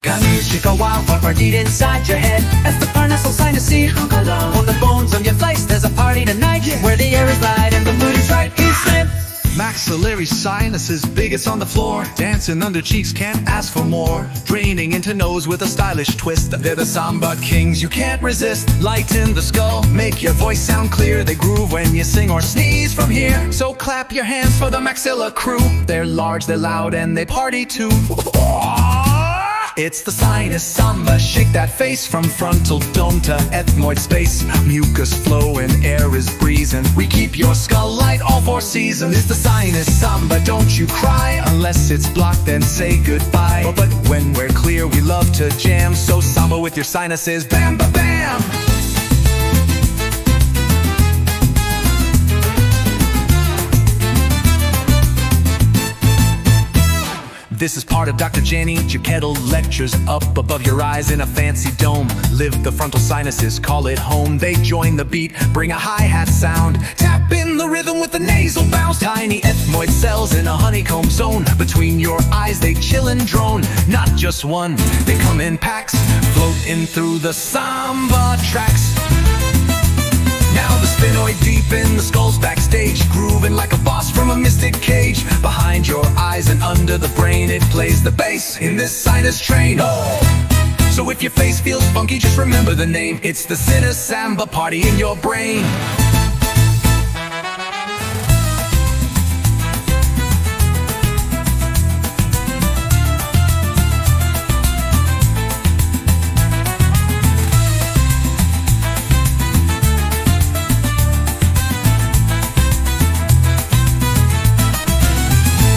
Got music a wildfire deep inside your head. As the Paranasal sinus on the bones of your face. There's a party tonight where the air is light and the mood is right. He's slim. Maxillary sinuses, biggest on the floor. Dancing under cheeks, can't ask for more. Draining into nose with a stylish twist. They're the samba kings, you can't resist. Light in the skull, make your voice sound clear. They groove when you sing or sneeze from here. So clap your hands for the maxilla crew. They're large, they're loud, and they party too. It's the Sinus Samba, shake that face from frontal dome to ethmoid space. Mucus flowin, air is breezing. We keep your skull light all 4 seasons. It's the Sinus Samba, don't you cry. Unless it's blocked, then say goodbye. But when we're clear, we love to jam. So samba with your sinuses, bam, ba, bam. This is part of Dr. Jany. Kettle lectures up above your eyes in a fancy dome. Live the frontal sinuses, call it home. They join the beat, bring a hi-hat sound. Tap in the rhythm with the nasal bounce. Tiny ethmoid cells in a honeycomb zone. Between your eyes they chill and drone. Not just one, they come in packs. Float in through the samba tracks. Now the sphenoid deep in the skull's backstage, grooving like a boss from a mystic cage. Behind your eyes and under the brain, it plays the bass in this sinus train. Oh! So if your face feels funky, just remember the name. It's the Sinus Samba party in your brain.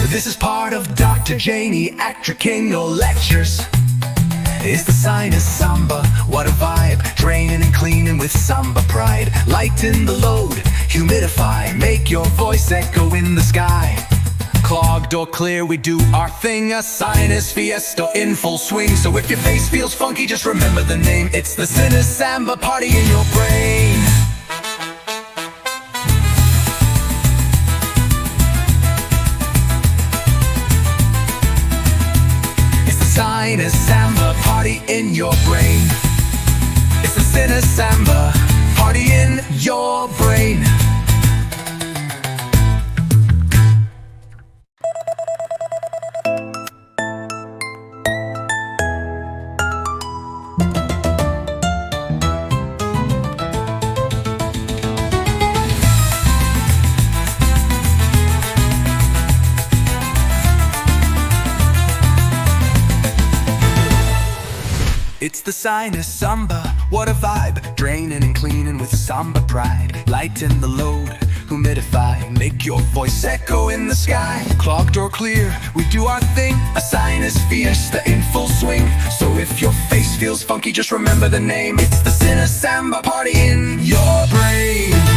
This is part of Dr. Jany Actricinal lectures. It's the Sinus Samba, what a vibe. Draining and cleaning with samba pride. Lighten the load, humidify. Make your voice echo in the sky. Clogged or clear, we do our thing. A sinus fiesta in full swing. So if your face feels funky, just remember the name. It's the Sinus Samba party in your brain. Sinus Samba party in your brain. It's the Sinus Samba party in your brain. It's the Sinus Samba, what a vibe. Draining and cleaning with samba pride. Lighten the load, humidify. Make your voice echo in the sky. Clogged or clear, we do our thing. A sinus fiesta in full swing. So if your face feels funky, just remember the name. It's the Sinus Samba party in your brain.